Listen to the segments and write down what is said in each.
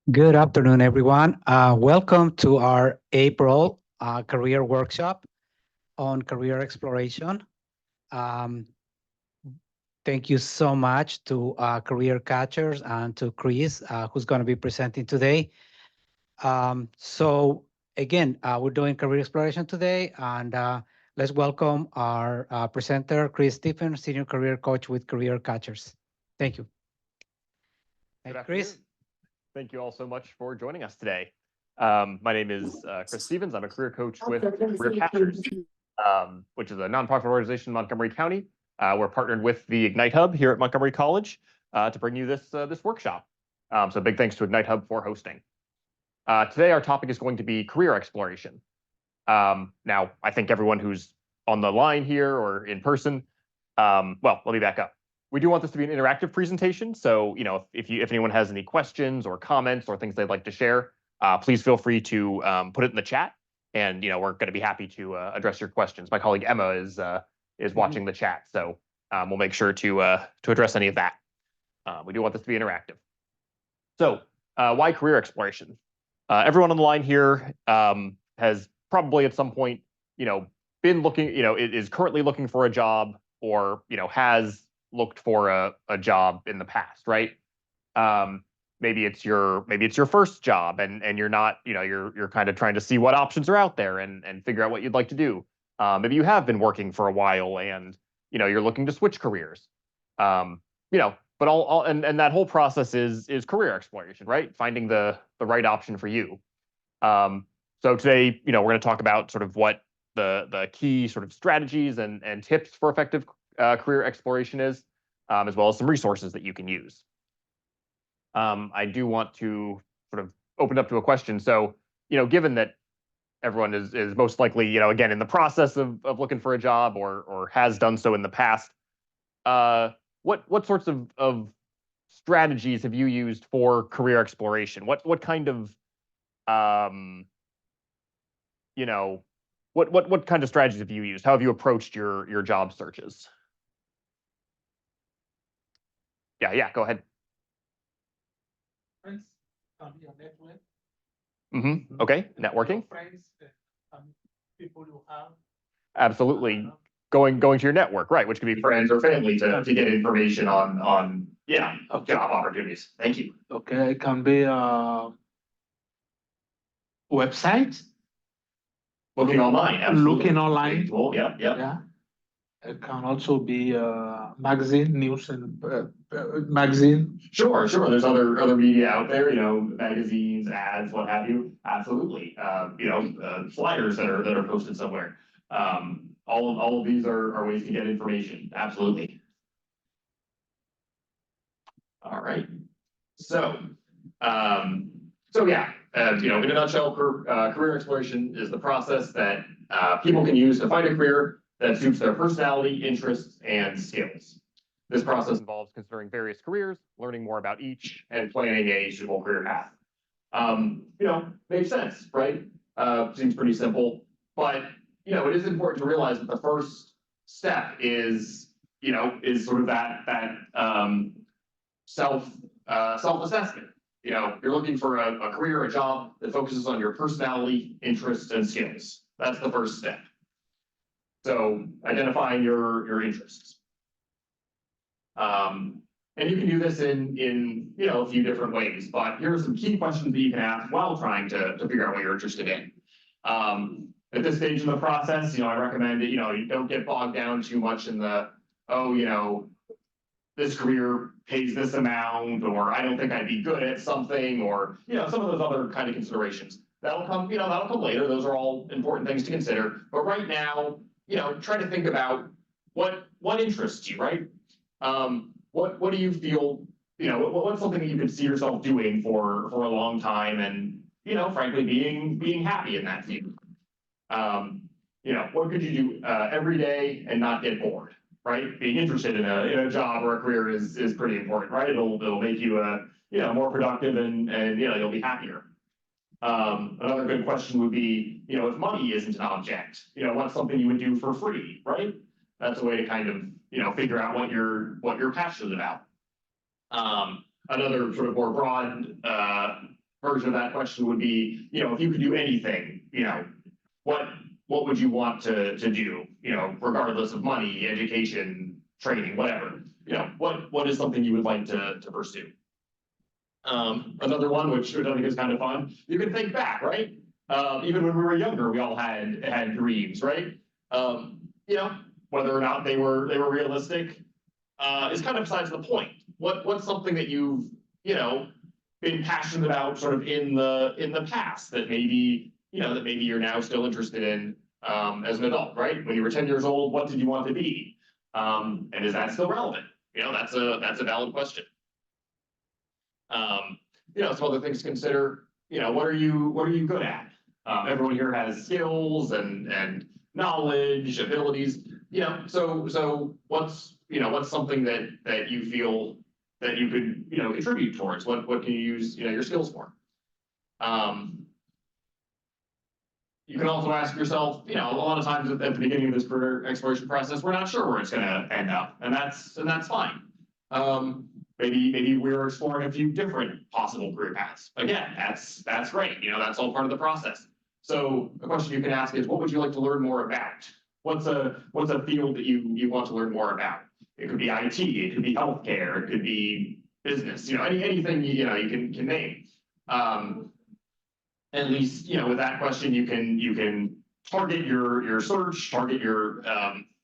Good afternoon, everyone. Welcome to our April career workshop on career exploration. Um, Thank you so much to Career Catchers and to Chris, who's going to be presenting today. So again, we're doing career exploration today, and let's welcome our presenter, Chris Stephen, Senior Career Coach with Career Catchers. Thank you. Good Chris. afternoon. Thank you all so much for joining us today. My name is Chris Stevens. I'm a career coach with Career Catchers, which is a nonprofit organization in Montgomery County. We're partnered with the Ignite Hub here at Montgomery College to bring you this workshop. So big thanks to Ignite Hub for hosting. Today, our topic is going to be career exploration. Now, I think everyone who's on the line here or in person, well, let me back up. We do want this to be an interactive presentation, so if anyone has any questions or comments or things they'd like to share, please feel free to put it in the chat, and we're going to be happy to address your questions. My colleague Emma is watching the chat, so we'll make sure to address any of that. We do want this to be interactive. So why career exploration? Everyone on the line here has probably at some point been looking, is currently looking for a job, or has looked for a job in the past, right? Maybe it's your first job, and you're not, you're kind of trying to see what options are out there and figure out what you'd like to do. Maybe you have been working for a while and you're looking to switch careers. But and that whole process is career exploration, right? Finding the right option for you. So today, we're going to talk about sort of what the key sort of strategies and tips for effective career exploration is, as well as some resources that you can use. I do want to sort of open up to a question. So, given that everyone is most likely, again, in the process of looking for a job or has done so in the past, what sorts of strategies have you used for career exploration? What kind of what kind of strategies have you used? How have you approached your job searches? Yeah, go ahead. Friends on your network. Okay, networking. Friends, people you have. Absolutely. Going to your network, right, which could be friends or family to get information on job opportunities. Thank you. Okay, it can be website. Looking online. Absolutely. Looking online. Well, yeah. Yeah. It can also be magazine, news and magazine. Sure. There's other media out there, magazines, ads, what have you. Absolutely. Flyers that are posted somewhere. All of these are ways to get information. Absolutely. All right. So, yeah, in a nutshell, career exploration is the process that people can use to find a career that suits their personality, interests, and skills. This process involves considering various careers, learning more about each, and planning a suitable career path. Makes sense, right? Seems pretty simple, but it is important to realize that the first step is sort of that self-assessment. You're looking for a career or a job that focuses on your personality, interests, and skills. That's the first step. So identifying your interests. And you can do this in a few different ways, but here are some key questions that you can ask while trying to figure out what you're interested in. At this stage in the process, I recommend that you don't get bogged down too much in the this career pays this amount, or I don't think I'd be good at something, or some of those other kind of considerations. That'll come later. Those are all important things to consider. But right now, try to think about what interests you, right? What do you feel, what's something that you could see yourself doing for a long time, and frankly being happy in that field. What could you do every day and not get bored, right? Being interested in a job or a career is pretty important, right? It'll make you more productive, and you'll be happier. Another good question would be, if money isn't an object, what's something you would do for free, right? That's a way to kind of figure out what you're passionate about. Another sort of more broad version of that question would be, if you could do anything, what would you want to do, regardless of money, education, training, whatever, what is something you would like to pursue? Another one, which I think is kind of fun, you can think back, right? Even when we were younger, we all had dreams, right? Whether or not they were realistic is kind of besides the point. What's something that you've, been passionate about sort of in the past that maybe, that maybe you're now still interested in as an adult, right? When you were 10 years old, what did you want to be? And is that still relevant? That's a valid question. Some other things to consider, what are you good at? Everyone here has skills and knowledge, abilities, so what's something that you feel that you could, contribute towards? What can you use, your skills for? You can also ask yourself, a lot of times at the beginning of this career exploration process, we're not sure where it's going to end up, and that's fine. Maybe we're exploring a few different possible career paths. Again, that's great. That's all part of the process. So a question you can ask is, what would you like to learn more about? What's a field that you want to learn more about? It could be IT, it could be healthcare, it could be business, anything you can name. At least, with that question, you can target your search, target your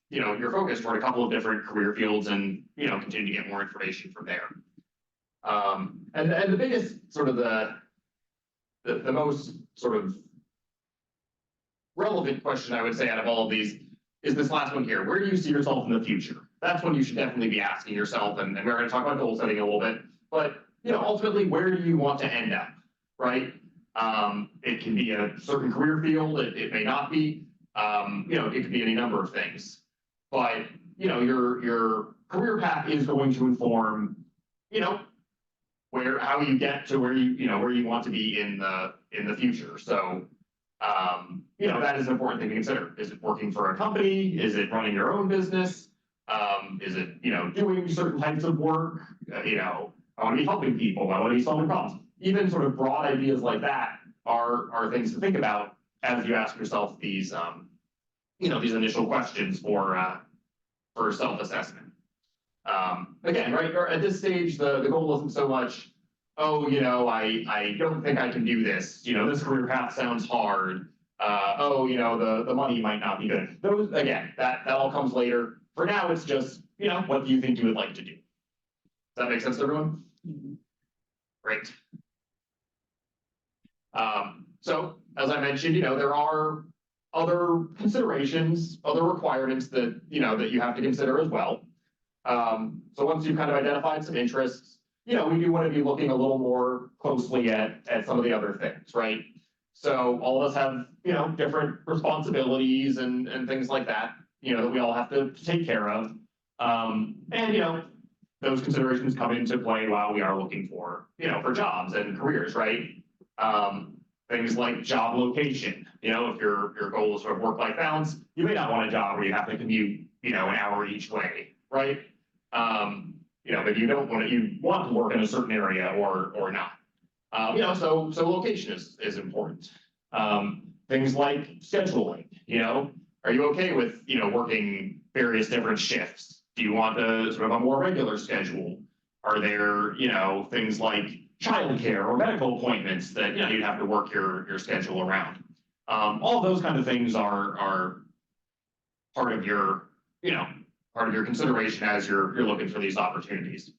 your focus toward a couple of different career fields, and continue to get more information from there. And the biggest sort of the most sort of relevant question I would say out of all of these is this last one here. Where do you see yourself in the future? That's one you should definitely be asking yourself, and we're going to talk about goal setting a little bit, but ultimately, where do you want to end up, right? It can be a certain career field, it may not be, it could be any number of things, but your career path is going to inform, how you get to where you want to be in the future. So that is an important thing to consider. Is it working for a company? Is it running your own business? Is it, doing certain types of work? I want to be helping people. I want to be solving problems. Even sort of broad ideas like that are things to think about as you ask yourself these, these initial questions for self-assessment. Again, right, at this stage, the goal isn't so much, oh, I don't think I can do this. This career path sounds hard. The money might not be good. Those, again, that all comes later. For now, it's just, what do you think you would like to do? Does that make sense to everyone? Great. So, as I mentioned, there are other considerations, other requirements that, that you have to consider as well. So once you've kind of identified some interests, we do want to be looking a little more closely at some of the other things, right? So all of us have, different responsibilities and things like that, that we all have to take care of. And, those considerations come into play while we are looking for, for jobs and careers, right? Things like job location, if your goal is sort of work-life balance, you may not want a job where you have to commute, an hour each way, right? Maybe you don't want you want to work in a certain area or not. So location is important. Things like scheduling, are you okay with, working various different shifts? Do you want a sort of a more regular schedule? Are there, things like childcare or medical appointments that, you'd have to work your schedule around? All of those kind of things are part of your, part of your consideration as you're looking for these opportunities.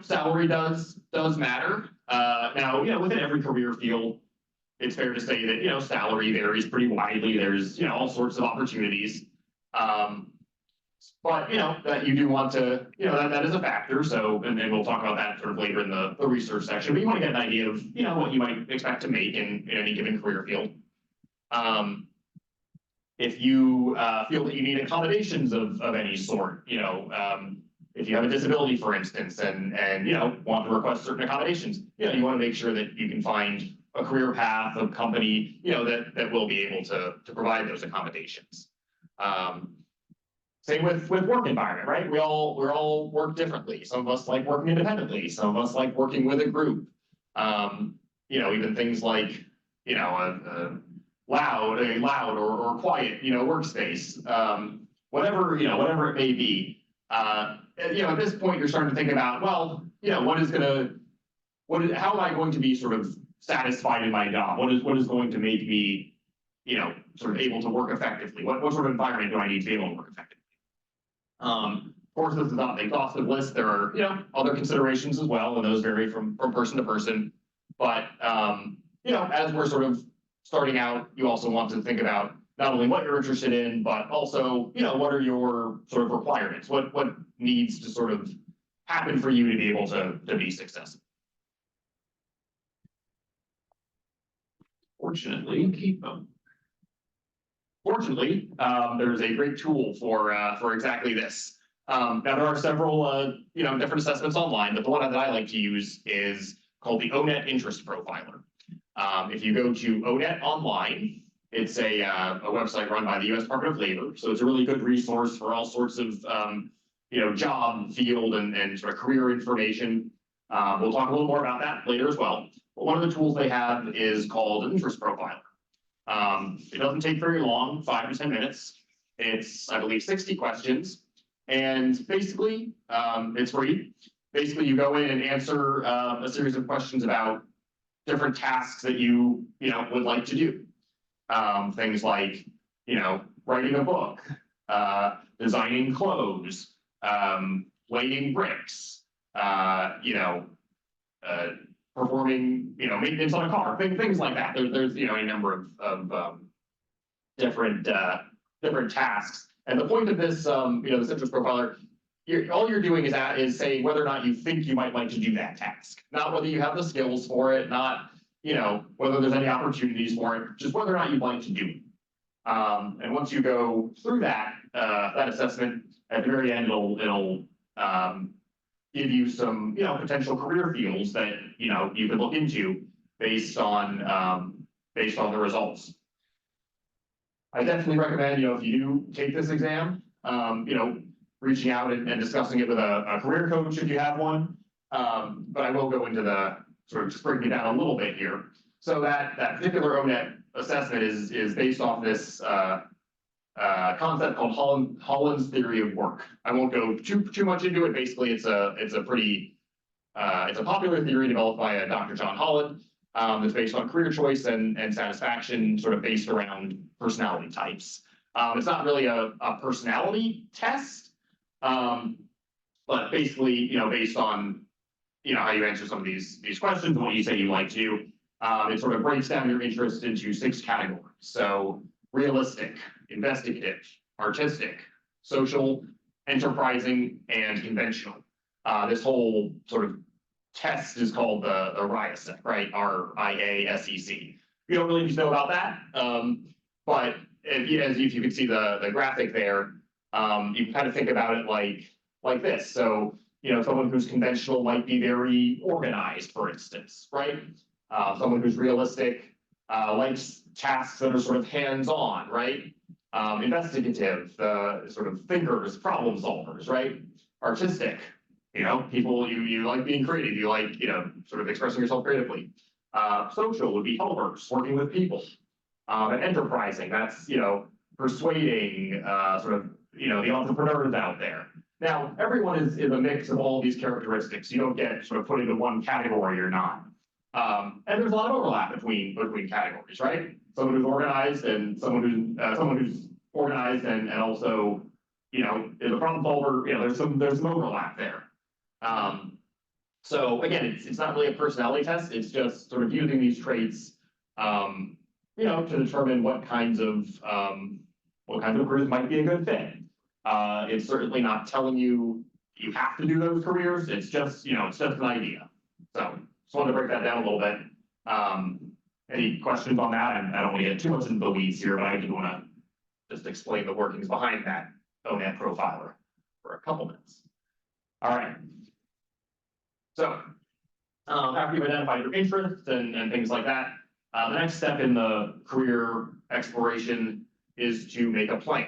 Salary does matter. Now, within every career field, it's fair to say that, salary varies pretty widely. There's, all sorts of opportunities. But, that you do want to, that is a factor. So, and we'll talk about that sort of later in the research section, but you want to get an idea of, what you might expect to make in any given career field. If you feel that you need accommodations of any sort, if you have a disability, for instance, and want to request certain accommodations, you want to make sure that you can find a career path, a company, that will be able to provide those accommodations. Same with work environment, right? We all work differently. Some of us like working independently. Some of us like working with a group. Even things like, a loud or quiet, workspace. Whatever it may be. At this point, you're starting to think about, well, how am I going to be sort of satisfied in my job? What is going to make me, sort of able to work effectively? What sort of environment do I need to be able to work effectively? Of course, this is not an exhaustive list. There are, other considerations as well, and those vary from person to person. But, as we're sort of starting out, you also want to think about not only what you're interested in, but also, what are your sort of requirements? What needs to sort of happen for you to be able to be successful? Fortunately, there's a great tool for exactly this. Now there are several different assessments online, but the one that I like to use is called the O-Net Interest Profiler. If you go to O-Net Online, it's a website run by the U.S. Department of Labor, so it's a really good resource for all sorts of job, field, and sort of career information. We'll talk a little more about that later as well. But one of the tools they have is called an interest profiler. It doesn't take very long, 5 to 10 minutes. It's, I believe, 60 questions. And basically, it's free. Basically, you go in and answer a series of questions about different tasks that you would like to do. Things like, writing a book, designing clothes, laying bricks, performing, maintenance on a car, things like that. There's a number of different tasks. And the point of this, this interest profiler, all you're doing is saying whether or not you think you might like to do that task, not whether you have the skills for it, not whether there's any opportunities for it, just whether or not you'd like to do it. And once you go through that assessment, at the very end, it'll give you some potential career fields that you could look into based on the results. I definitely recommend if you do take this exam, reaching out and discussing it with a career coach if you have one. But I will go into the sort of just breaking it down a little bit here. So that particular O-Net assessment is based off this concept called Holland's theory of work. I won't go too much into it. Basically, it's a popular theory developed by Dr. John Holland. That's based on career choice and satisfaction, sort of based around personality types. It's not really a personality test, but basically, based on how you answer some of these questions, what you say you like to, it sort of breaks down your interest into 6 categories. So realistic, investigative, artistic, social, enterprising, and conventional. This whole sort of test is called the RIASEC, right? RIASEC. You don't really need to know about that, but if you can see the graphic there, you can kind of think about it like this. So someone who's conventional might be very organized, for instance, right? Someone who's realistic likes tasks that are sort of hands-on, right? Investigative, sort of thinkers, problem solvers, right? Artistic, people, you like being creative, you like, sort of expressing yourself creatively. Social would be helpers, working with people. And enterprising, that's, persuading, sort of, the entrepreneurs out there. Now, everyone is a mix of all these characteristics. You don't get sort of put into one category or not. And there's a lot of overlap between categories, right? Someone who's organized and someone who's organized and also, is a problem solver. There's some overlap there. So again, it's not really a personality test. It's just sort of using these traits, to determine what kinds of careers might be a good fit. It's certainly not telling you have to do those careers. It's just, it's just an idea. So just wanted to break that down a little bit. Any questions on that? And I don't want to get too much into the weeds here, but I do want to just explain the workings behind that O-Net profiler for a couple minutes. All right. So after you've identified your interests and things like that, the next step in the career exploration is to make a plan.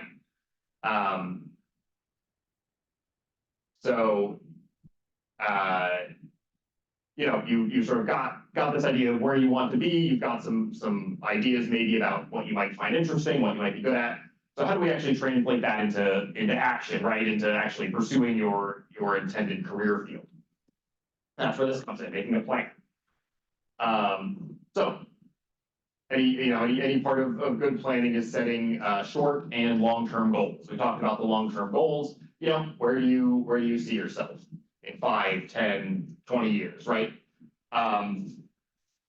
So, you know, you sort of got this idea of where you want to be. You've got some ideas maybe about what you might find interesting, what you might be good at. So how do we actually translate that into action, right? Into actually pursuing your intended career field? That's where this comes in, making a plan. So any part of good planning is setting short and long-term goals. We talked about the long-term goals. You know, where do you see yourself in 5, 10, 20 years, right? But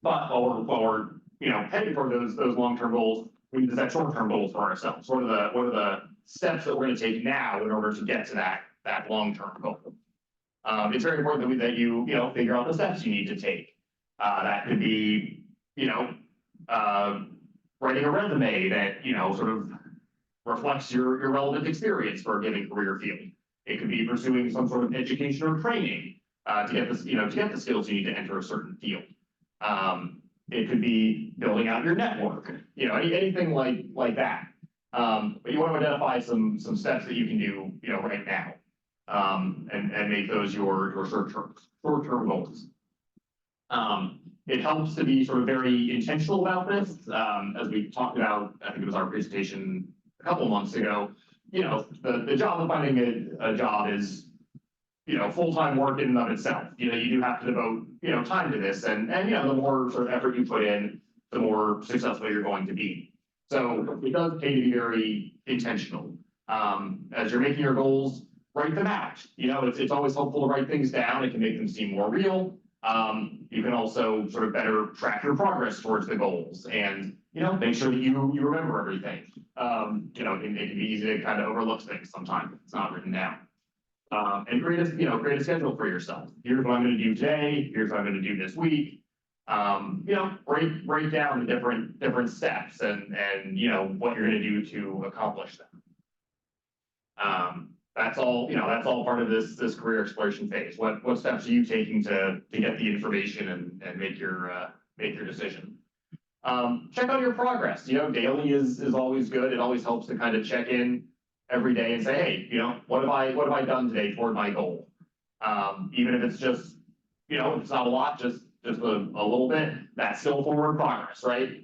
while we're you know heading toward those long-term goals, we need to set short-term goals for ourselves. What are the steps that we're going to take now in order to get to that long-term goal? It's very important that you figure out the steps you need to take. That could be writing a resume that sort of reflects your relevant experience for a given career field. It could be pursuing some sort of education or training to get this to get the skills you need to enter a certain field. It could be building out your network, anything like that. But you want to identify some steps that you can do, right now, and make those your short-term goals. It helps to be sort of very intentional about this, as we talked about. I think it was our presentation a couple of months ago. The job of finding a job is full-time work in and of itself. You do have to devote time to this, and the more sort of effort you put in, the more successful you're going to be. So it does pay to be very intentional. As you're making your goals, write them out. It's always helpful to write things down. It can make them seem more real. You can also sort of better track your progress towards the goals, and make sure that you remember everything. It can be easy to kind of overlook things sometimes if it's not written down. And create a schedule for yourself. Here's what I'm going to do today. Here's what I'm going to do this week. Break down the different steps and what you're going to do to accomplish them. That's all part of this career exploration phase. What steps are you taking to get the information and make your decision? Check out your progress. Daily is always good. It always helps to kind of check in every day and say, hey, what have I done today toward my goal? Even if it's just, it's not a lot, just a little bit, that's still forward progress, right?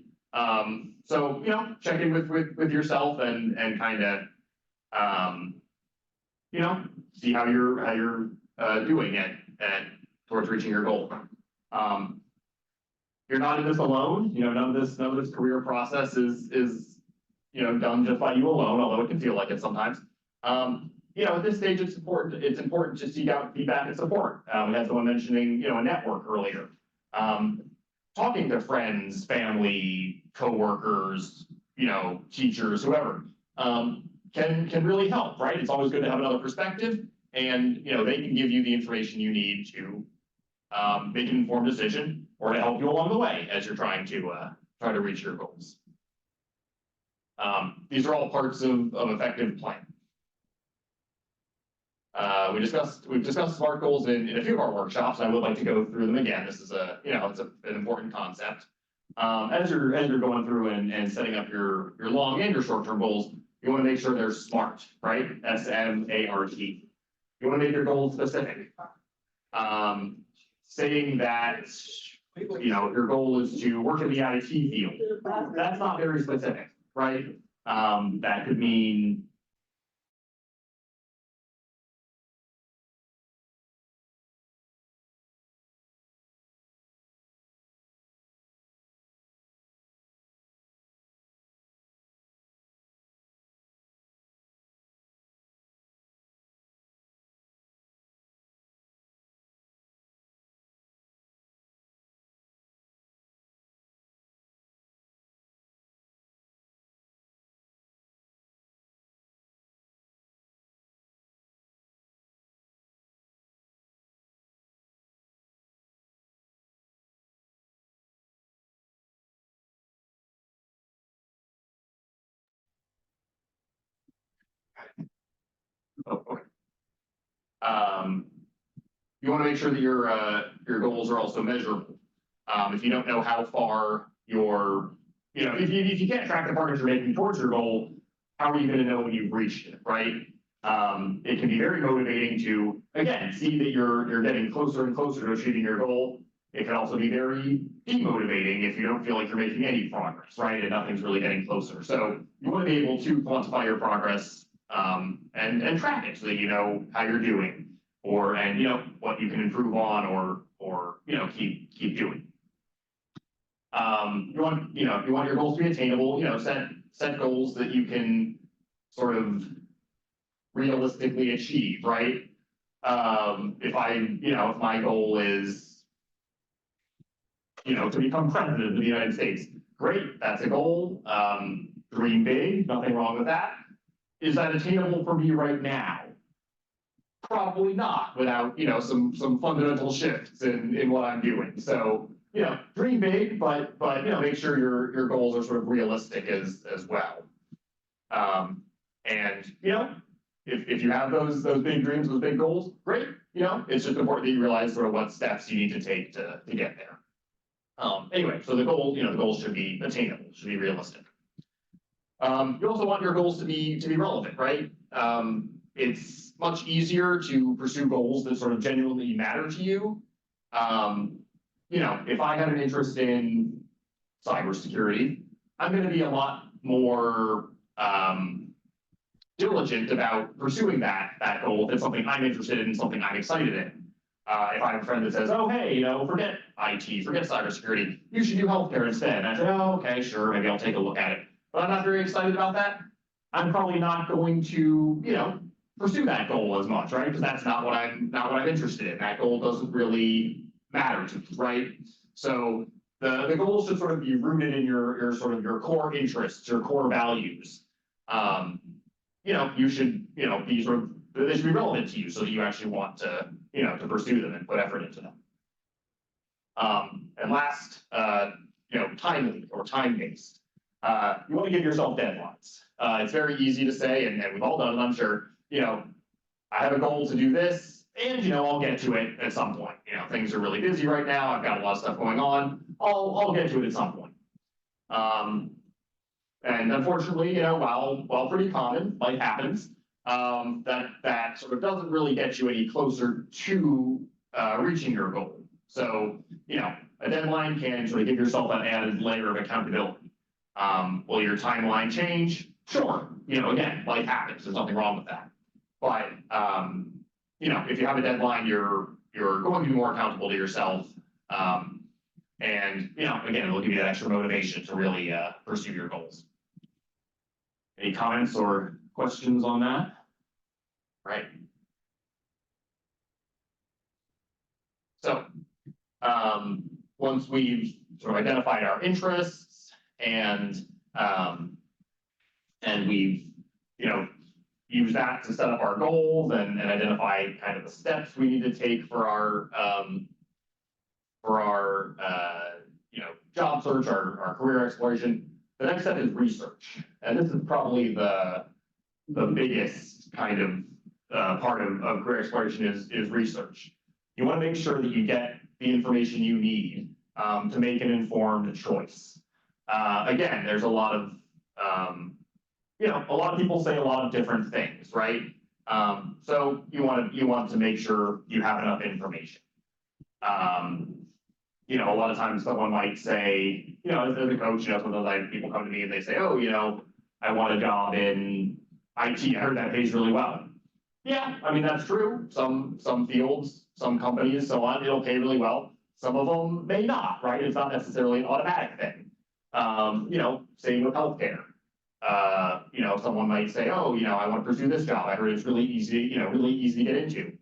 So, check in with yourself and kind of, see how you're doing at towards reaching your goal. You're not in this alone. None of this career process is done just by you alone, although it can feel like it sometimes. At this stage, it's important to seek out feedback and support. We had someone mentioning, a network earlier. Talking to friends, family, coworkers, teachers, whoever, can really help, right? It's always good to have another perspective, and they can give you the information you need to make an informed decision or to help you along the way as you're trying to reach your goals. These are all parts of effective planning. We've discussed SMART goals in a few of our workshops. I would like to go through them again. This is it's an important concept. As you're going through and setting up your long and your short-term goals, you want to make sure they're SMART, right? S-M-A-R-T. You want to make your goals specific. Saying that your goal is to work in the IT field, that's not very specific, right? That could mean okay. You want to make sure that your goals are also measurable. If you don't know how far if you can't track the progress you're making towards your goal, how are you going to know when you've reached it, right? It can be very motivating to, again, see that you're getting closer and closer to achieving your goal. It can also be very demotivating if you don't feel like you're making any progress, right? And nothing's really getting closer. So you want to be able to quantify your progress and track it so that you know how you're doing, and you know what you can improve on or you know keep doing. You want your goals to be attainable. You know, set goals that you can sort of realistically achieve, right? If my goal is, to become president of the United States, great, that's a goal. Dream big, nothing wrong with that. Is that attainable for me right now? Probably not, without, some fundamental shifts in what I'm doing. So, dream big, but make sure your goals are sort of realistic as well. And if you have those big dreams, those big goals, great. It's just important that you realize sort of what steps you need to take to get there. Anyway, so the goals should be attainable, should be realistic. You also want your goals to be relevant, right? It's much easier to pursue goals that sort of genuinely matter to you. If I have an interest in cybersecurity, I'm going to be a lot more diligent about pursuing that goal if it's something I'm interested in, something I'm excited in. If I have a friend that says, oh, hey, forget IT, forget cybersecurity, you should do healthcare instead. And I say, oh, okay, sure, maybe I'll take a look at it. But I'm not very excited about that. I'm probably not going to, pursue that goal as much, right? Because that's not what I'm interested in. That goal doesn't really matter to me, right? So the goals should sort of be rooted in your sort of your core interests, your core values. You should, be sort of, they should be relevant to you so that you actually want to, to pursue them and put effort into them. And last, timely or time-based. You want to give yourself deadlines. It's very easy to say, and we've all done it, I'm sure, I have a goal to do this, and, I'll get to it at some point. Things are really busy right now. I've got a lot of stuff going on. I'll get to it at some point. And unfortunately, while pretty common, life happens, that sort of doesn't really get you any closer to reaching your goal. So, a deadline can sort of give yourself an added layer of accountability. Will your timeline change? Sure. Again, life happens. There's nothing wrong with that. But, if you have a deadline, you're going to be more accountable to yourself. And, again, it'll give you that extra motivation to really pursue your goals. Any comments or questions on that? Right. So, once we've sort of identified our interests and we've, used that to set up our goals and identify kind of the steps we need to take for our job search, our career exploration. The next step is research. And this is probably the biggest kind of part of career exploration is research. You want to make sure that you get the information you need to make an informed choice. Again, there's a lot of people say a lot of different things, right? So you want to make sure you have enough information. A lot of times someone might say, as a coach, sometimes people come to me and they say, oh, I want a job in IT. I heard that pays really well. Yeah, I mean, that's true. Some fields, some companies, so on, it'll pay really well. Some of them may not, right? It's not necessarily an automatic thing. Same with healthcare. Someone might say, oh, I want to pursue this job. I heard it's really easy to get into.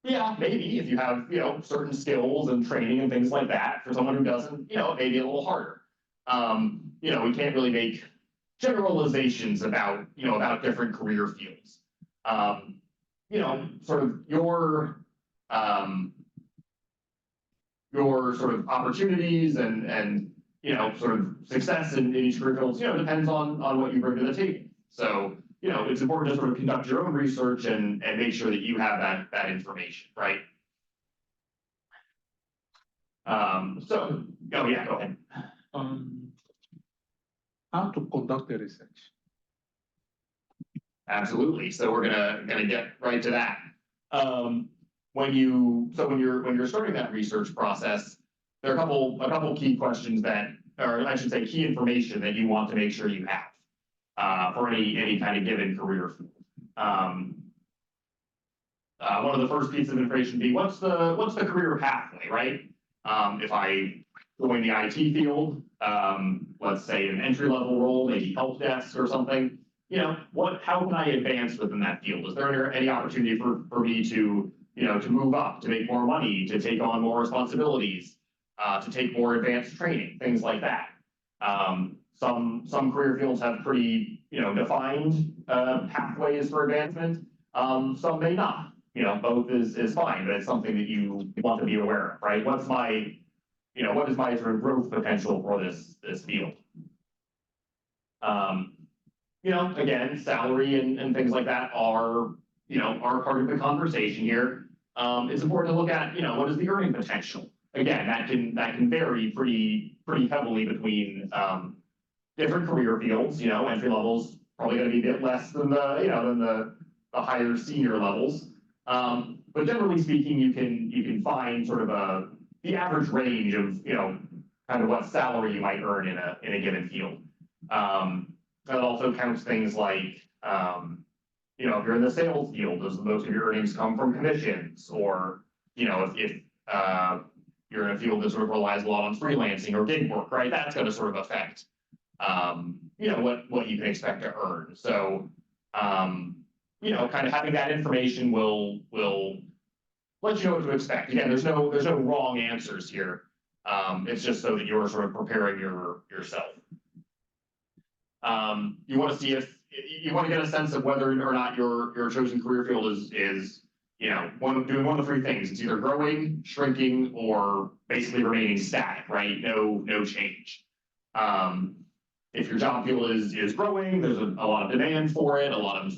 Yeah, maybe if you have, certain skills and training and things like that. For someone who doesn't, it may be a little harder. We can't really make generalizations about different career fields. Sort of your sort of opportunities and sort of success in each career field, depends on what you bring to the table. So, it's important to sort of conduct your own research and make sure that you have that information, right? Oh yeah, go ahead. How to conduct the research? absolutely. So we're gonna get right to that. When you're starting that research process, there are a couple key questions that, or I should say, key information that you want to make sure you have for any kind of given career field. One of the first pieces of information would be what's the career pathway, right? If I join the IT field, let's say an entry-level role, maybe help desk or something, how can I advance within that field? Is there any opportunity for me to move up, to make more money, to take on more responsibilities, to take more advanced training, things like that? Some career fields have pretty, defined pathways for advancement. Some may not. Both is fine, but it's something that you want to be aware of, right? What is my sort of growth potential for this field? Again, salary and things like that are part of the conversation here. It's important to look at, what is the earning potential? Again, that can vary pretty heavily between different career fields. Entry levels probably going to be a bit less than the higher senior levels. But generally speaking, you can find sort of the average range of kind of what salary you might earn in a given field. That also counts things like if you're in the sales field, does most of your earnings come from commissions, or if you're in a field that sort of relies a lot on freelancing or gig work, right? That's going to sort of affect what you can expect to earn. So kind of having that information will let you know what to expect. Again, there's no wrong answers here. It's just so that you're sort of preparing yourself. You want to see if you want to get a sense of whether or not your chosen career field is doing one of the three things. It's either growing, shrinking, or basically remaining static, right? No change. If your job field is growing, there's a lot of demand for it, a lot of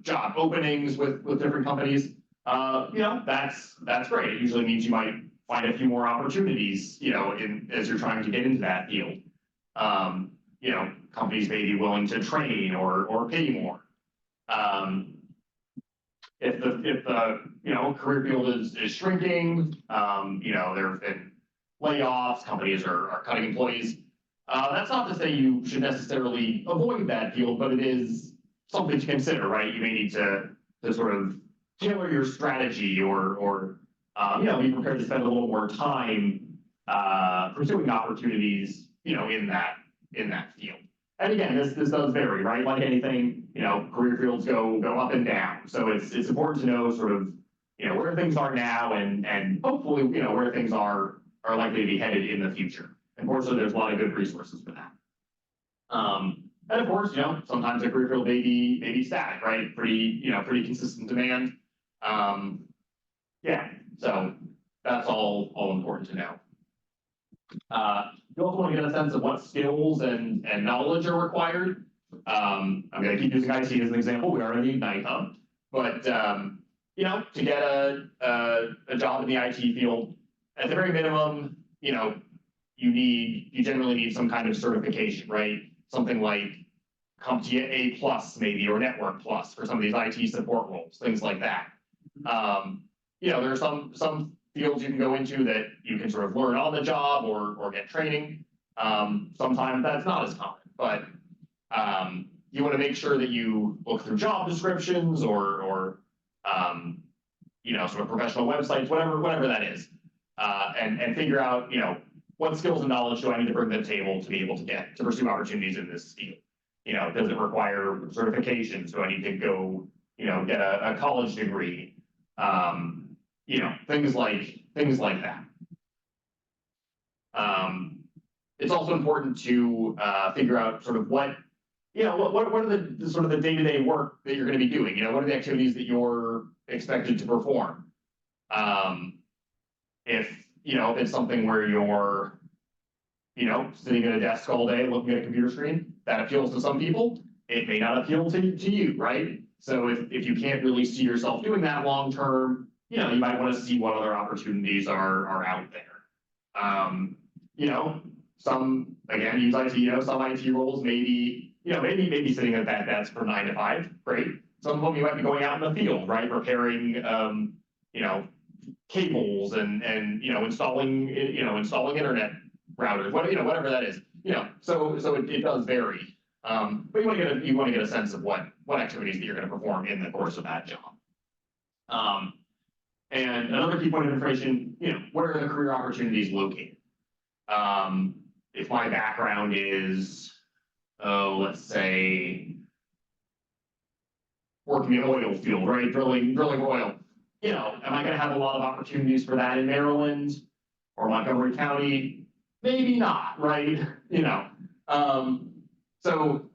job openings with different companies. That's great. It usually means you might find a few more opportunities, as you're trying to get into that field. Companies may be willing to train or pay more. If the career field is shrinking, there have been layoffs, companies are cutting employees. That's not to say you should necessarily avoid that field, but it is something to consider, right? You may need to sort of tailor your strategy or be prepared to spend a little more time pursuing opportunities, in that field. And again, this does vary, right? Like anything, career fields go up and down. So it's important to know sort of, where things are now and hopefully, where things are likely to be headed in the future. Unfortunately, there's a lot of good resources for that. And of course, sometimes a career field may be static, right? Pretty consistent demand. So that's all important to know. You also want to get a sense of what skills and knowledge are required. I'm going to keep using IT as an example. We are in the Ignite Hub, but to get a job in the IT field, at the very minimum, you generally need some kind of certification, right? Something like CompTIA A+ maybe, or Network Plus for some of these IT support roles, things like that. There are some fields you can go into that you can sort of learn on the job or get training. Sometimes that's not as common, but you want to make sure that you look through job descriptions or sort of professional websites, whatever that is, and figure out what skills and knowledge do I need to bring to the table to be able to pursue opportunities in this field. Does it require certifications? Do I need to go get a college degree? Things like that. It's also important to figure out sort of what are the sort of the day-to-day work that you're going to be doing. What are the activities that you're expected to perform? If it's something where you're sitting at a desk all day looking at a computer screen, that appeals to some people. It may not appeal to you, right? So if you can't really see yourself doing that long term, you might want to see what other opportunities are out there. Some, again, use IT, some IT roles may be maybe sitting at that desk from 9 to 5, great. Some of them you might be going out in the field, right, repairing, cables and installing internet routers, whatever that is. So it does vary. But you want to get a sense of what activities that you're going to perform in the course of that job. And another key point of information, where are the career opportunities located? If my background is, let's say, working in the oil field, right, drilling oil, am I going to have a lot of opportunities for that in Maryland or Montgomery County? Maybe not, right? So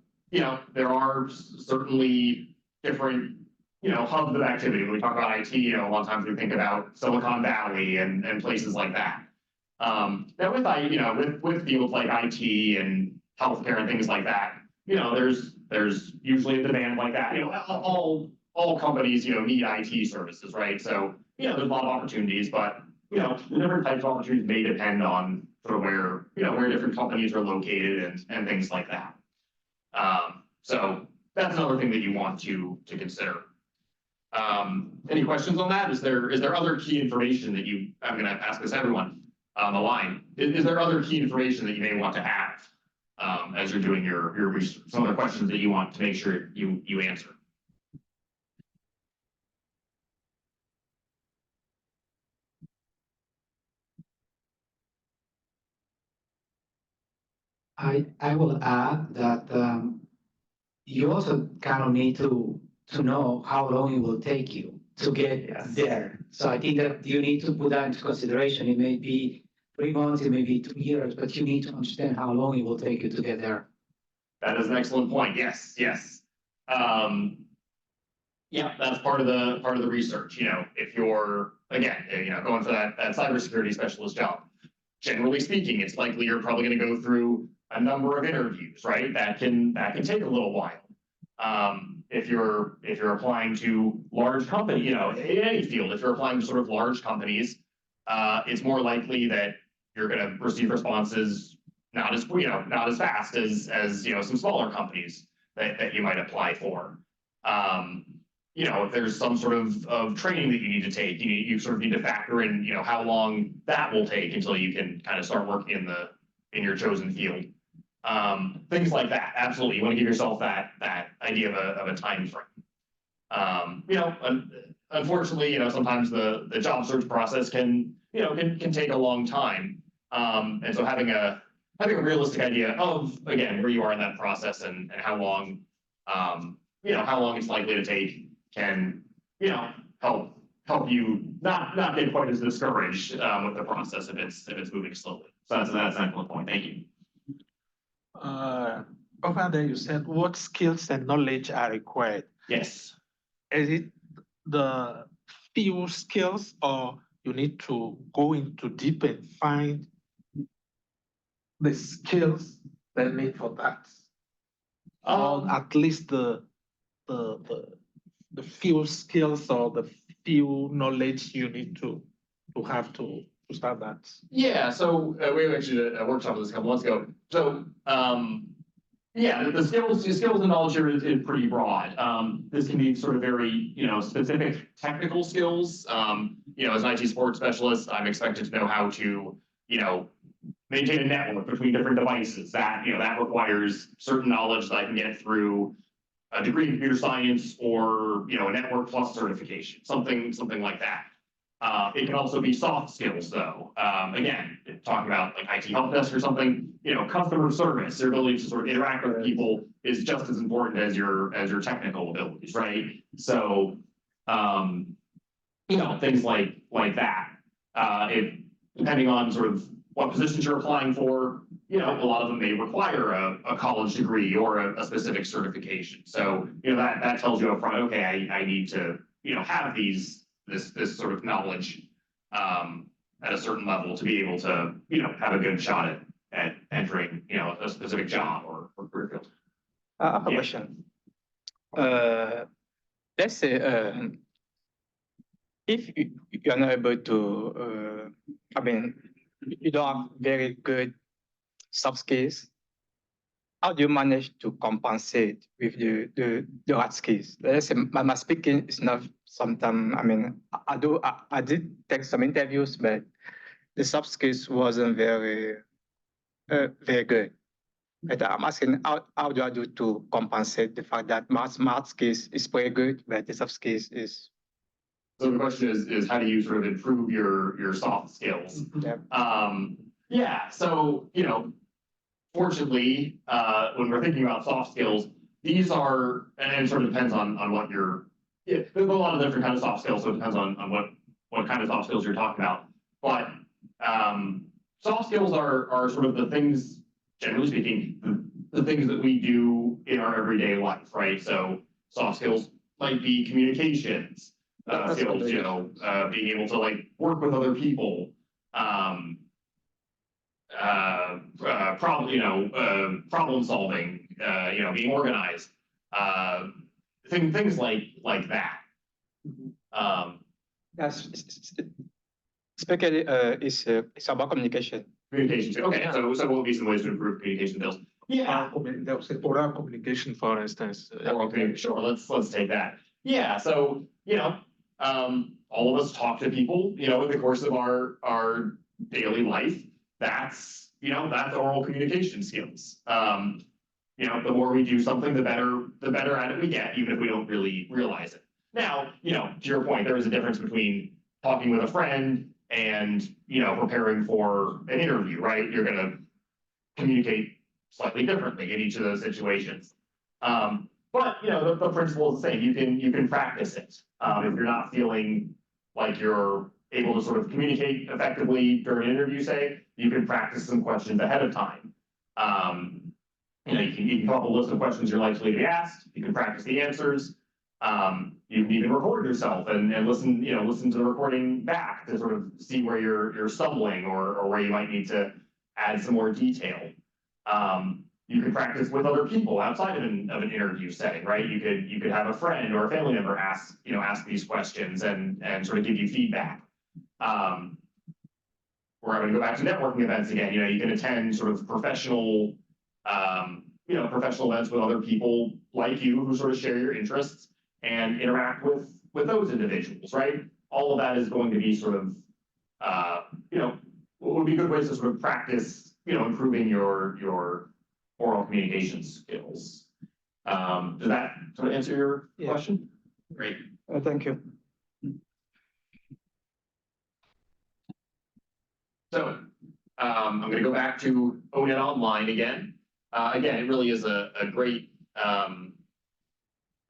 there are certainly different hubs of activity. When we talk about IT, a lot of times we think about Silicon Valley and places like that. Now with fields like IT and healthcare and things like that, there's usually a demand like that. All companies need IT services, right? So there's a lot of opportunities, but the different types of opportunities may depend on sort of where different companies are located and things like that. So that's another thing that you want to consider. Any questions on that? Is there other key information that I'm going to ask this everyone on the line. Is there other key information that you may want to have as you're doing your research? Some other questions that you want to make sure you answer? I will add that you also kind of need to know how long it will take you to get there. So I think that you need to put that into consideration. It may be 3 months, it may be 2 years, but you need to understand how long it will take you to get there. That is an excellent point. Yes. Yeah, that's part of the research. If you're going for that cybersecurity specialist job, generally speaking, it's likely you're probably going to go through a number of interviews, right? That can take a little while. If you're applying to large company, in any field, if you're applying to sort of large companies, it's more likely that you're going to receive responses not as fast as some smaller companies that you might apply for. If there's some sort of training that you need to take, you sort of need to factor in, how long that will take until you can kind of start working in your chosen field. Things like that. Absolutely, you want to give yourself that idea of a time frame. Unfortunately, sometimes the job search process can take a long time. And so having a realistic idea of, again, where you are in that process and how long it's likely to take can, help you not get quite as discouraged with the process if it's moving slowly. So that's an excellent point. Thank you. Over there, you said what skills and knowledge are required. Yes. Is it the few skills, or you need to go into deep and find the skills that need for that? Or at least the few skills or the few knowledge you need to have to start that. Yeah, so we actually did a workshop on this a couple months ago. So the skills and knowledge here is pretty broad. This can be sort of very specific technical skills. As an IT support specialist, I'm expected to know how to maintain a network between different devices. That requires certain knowledge that I can get through a degree in computer science or a Network Plus certification, something like that. It can also be soft skills, though. Again, talking about like IT help desk or something, customer service, your ability to sort of interact with people is just as important as your technical abilities, right? So, things like that. Depending on sort of what positions you're applying for, a lot of them may require a college degree or a specific certification. So, that tells you up front, okay, I need to, have this sort of knowledge at a certain level to be able to, have a good shot at entering, a specific job or career field. I have a question. Let's say if you are not able to, you don't have very good soft skills, how do you manage to compensate with the hard skills? Let's say my speaking is not sometimes, I mean, I did take some interviews, but the soft skills wasn't very good. But I'm asking, how do I do to compensate the fact that my smart skills is pretty good, but the soft skills is. So the question is how do you sort of improve your soft skills? Yeah. So, fortunately, when we're thinking about soft skills, these are, and it sort of depends on what there's a lot of different kinds of soft skills, so it depends on what kind of soft skills you're talking about. But soft skills are sort of the things, generally speaking, the things that we do in our everyday life, right? So soft skills might be communications, skills, being able to like work with other people, problem solving, being organized, things like that. Yes, especially it's about communication. Communication. Okay, so what would be some ways to improve communication skills? Yeah, Oral communication, for instance. oral communication. Sure, let's take that. Yeah, so all of us talk to people, in the course of our daily life. That's oral communication skills. The more we do something, the better at it we get, even if we don't really realize it. Now, to your point, there is a difference between talking with a friend and, preparing for an interview, right? You're going to communicate slightly differently in each of those situations. But, the principle is the same. You can practice it. If you're not feeling like you're able to sort of communicate effectively during an interview, say, you can practice some questions ahead of time. You can come up with a list of questions you're likely to be asked. You can practice the answers. You can even record yourself and listen to the recording back to sort of see where you're stumbling or where you might need to add some more detail. You can practice with other people outside of an interview setting, right? You could have a friend or a family member ask these questions and sort of give you feedback. We're going to go back to networking events again. You can attend sort of professional events with other people like you who sort of share your interests and interact with those individuals, right? All of that is going to be sort of, would be good ways to sort of practice, improving your oral communication skills. Does that sort of answer your question? Great. Thank you. So I'm going to go back to Own It Online again. Again, it really is a great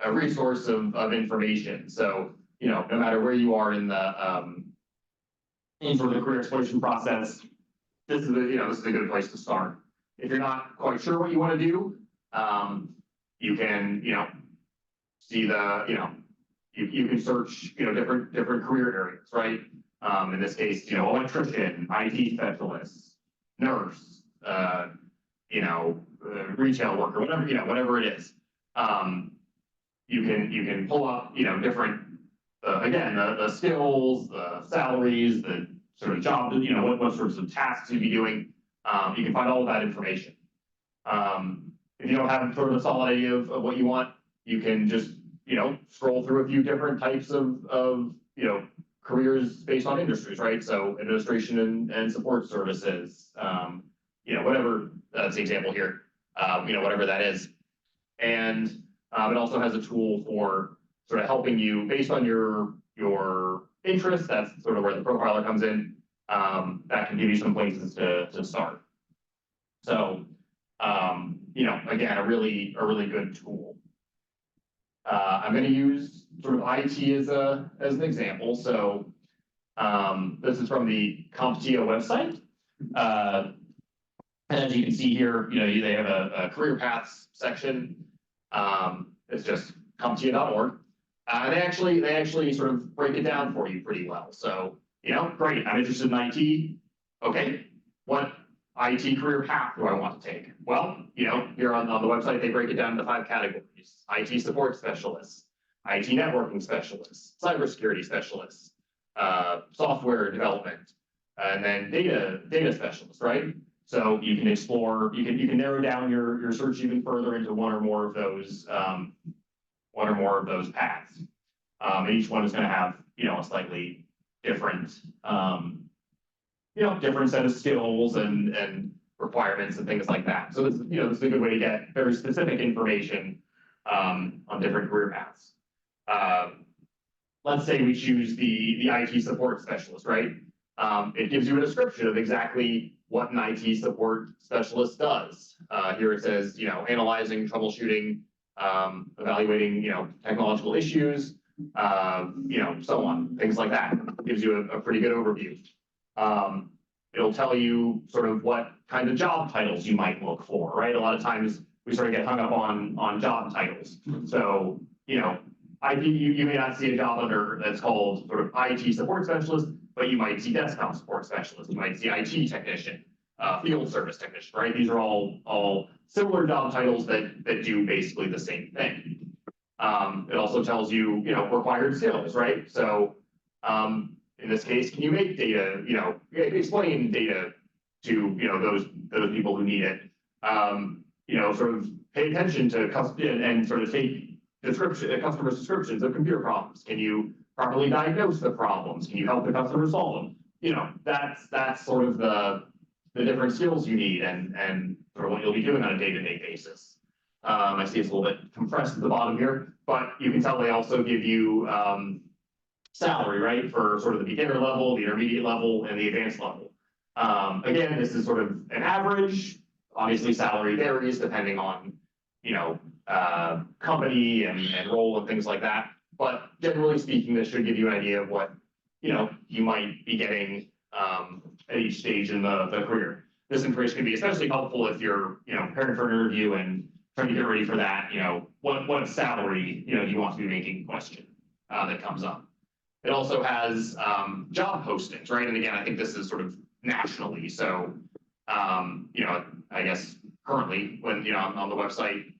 a resource of information. So, no matter where you are in sort of the career exploration process, this is a good place to start. If you're not quite sure what you want to do, you can, see you can search, different career areas, right? In this case, electrician, IT specialist, nurse, retail worker, whatever it is. You can pull up, different, again, the skills, the salaries, the sort of job, what sorts of tasks you'd be doing. You can find all of that information. If you don't have sort of a solid idea of what you want, you can just, scroll through a few different types of careers based on industries, right? So administration and support services, whatever, that's the example here, whatever that is. And it also has a tool for sort of helping you based on your interests. That's sort of where the profiler comes in. That can give you some places to start. So, again, a really good tool. I'm going to use sort of IT as an example. So, this is from the CompTIA website. And as you can see here, they have a career paths section. It's just CompTIA.org. And they actually sort of break it down for you pretty well. So, great, I'm interested in IT. Okay, what IT career path do I want to take? Well, here on the website, they break it down into 5 categories: IT support specialists, IT networking specialists, cybersecurity specialists, software development, and then data specialists, right? So you can explore, you can narrow down your search even further into one or more of those paths. And each one is going to have, a slightly different, different set of skills and requirements and things like that. So this is a good way to get very specific information on different career paths. Let's say we choose the IT support specialist, right? It gives you a description of exactly what an IT support specialist does. Here it says, analyzing, troubleshooting, evaluating, technological issues, so on, things like that. Gives you a pretty good overview. It'll tell you sort of what kind of job titles you might look for, right? A lot of times we sort of get hung up on job titles. So, you may not see a job under that's called sort of IT support specialist, but you might see desktop support specialist, you might see IT technician, field service technician, right? These are all similar job titles that do basically the same thing. It also tells you, required skills, right? So, in this case, can you make data, explain data to, those people who need it? Sort of pay attention to and sort of take customers' descriptions of computer problems. Can you properly diagnose the problems? Can you help the customer solve them? That's sort of the different skills you need and sort of what you'll be doing on a day-to-day basis. I see it's a little bit compressed at the bottom here, but you can tell they also give you salary, right, for sort of the beginner level, the intermediate level, and the advanced level. Again, this is sort of an average. Obviously, salary varies depending on, company and role and things like that. But generally speaking, this should give you an idea of what, you might be getting at each stage in the career. This information can be especially helpful if you're, preparing for an interview and trying to get ready for that, what salary, you want to be making question that comes up. It also has job postings, right? And again, I think this is sort of nationally. So, I guess currently when, on the website,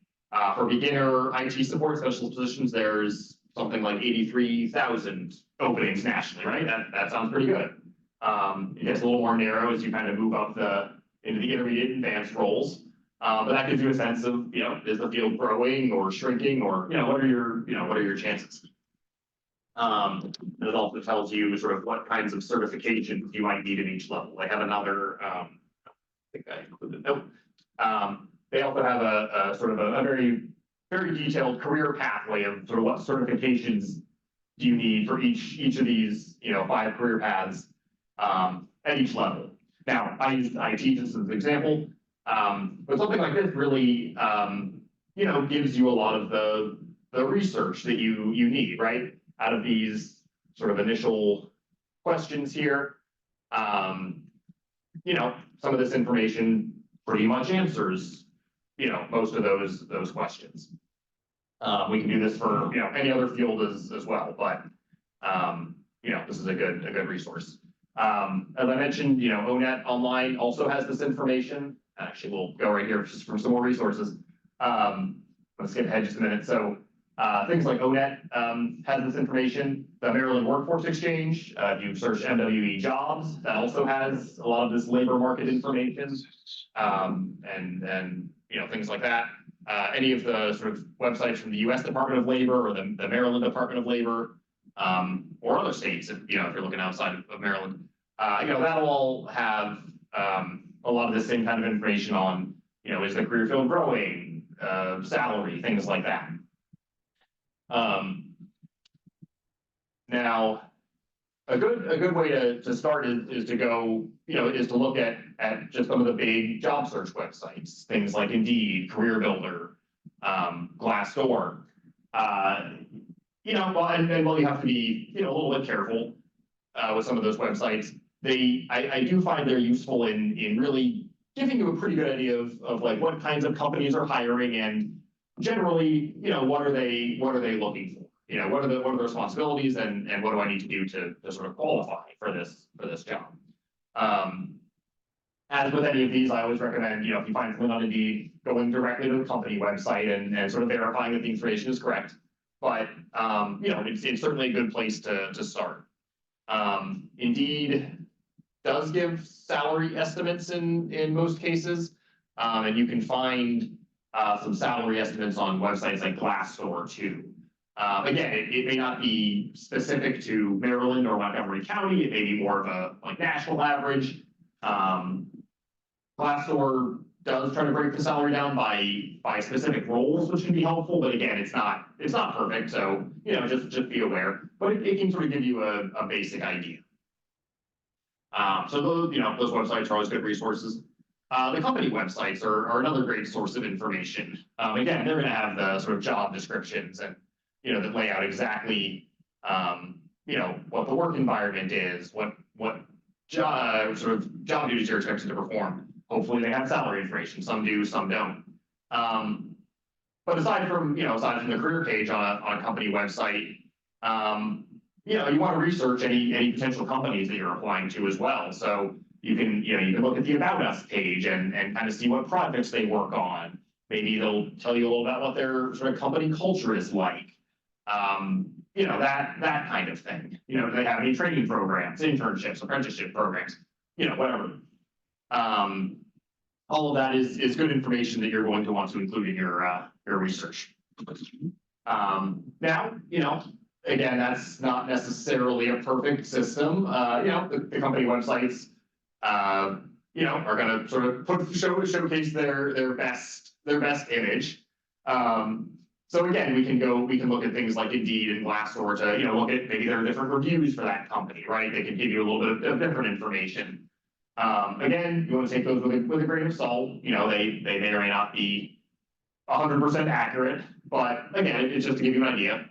for beginner IT support specialist positions, there's something like 83,000 openings nationally, right? That sounds pretty good. It gets a little more narrow as you kind of move up into the intermediate and advanced roles. But that gives you a sense of, is the field growing or shrinking, or, what are your chances? And it also tells you sort of what kinds of certifications you might need at each level. They have another, I think I included, nope. They also have a sort of a very, very detailed career pathway of sort of what certifications do you need for each of these, 5 career paths at each level. Now, I used IT just as an example, but something like this really, gives you a lot of the research that you need, right? Out of these sort of initial questions here, some of this information pretty much answers, most of those questions. We can do this for, any other field as well, but, this is a good resource. As I mentioned, ONET Online also has this information. Actually, we'll go right here just for some more resources. Let's skip ahead just a minute. So things like ONET has this information. The Maryland Workforce Exchange, if you search MWE jobs, that also has a lot of this labor market information, and things like that. Any of the sort of websites from the U.S. Department of Labor or the Maryland Department of Labor, or other states, if you're looking outside of Maryland, that'll all have a lot of the same kind of information on, is the career field growing, salary, things like that. Now, a good way to start is to go, is to look at just some of the big job search websites, things like Indeed, Career Builder, Glassdoor. And while you have to be, a little bit careful with some of those websites, I do find they're useful in really giving you a pretty good idea of like what kinds of companies are hiring, and generally, what are they looking for? What are the responsibilities, and what do I need to do to sort of qualify for this job? As with any of these, I always recommend, if you find something on Indeed, going directly to the company website and sort of verifying that the information is correct. But it's certainly a good place to start. Indeed, does give salary estimates in most cases. And you can find some salary estimates on websites like Glassdoor too. Again, it may not be specific to Maryland or Montgomery County. It may be more of a like national average. Glassdoor does try to break the salary down by specific roles, which can be helpful. But again, it's not perfect. So just be aware. But it can sort of give you a basic idea. So those websites are always good resources. The company websites are another great source of information. Again, they're going to have the sort of job descriptions and that lay out exactly what the work environment is, what sort of job duties you're expected to perform. Hopefully, they have salary information. Some do, some don't. But aside from the career page on a company website, you want to research any potential companies that you're applying to as well. So you can look at the About Us page and kind of see what projects they work on. Maybe they'll tell you a little about what their sort of company culture is like. That kind of thing. Do they have any training programs, internships, apprenticeship programs, whatever. All of that is good information that you're going to want to include in your research. Now, again, that's not necessarily a perfect system. The company websites, are going to sort of showcase their best image. So again, we can look at things like Indeed and Glassdoor to look at maybe there are different reviews for that company, right? They can give you a little bit of different information. Again, you want to take those with a grain of salt. They may or may not be 100% accurate, but again, it's just to give you an idea.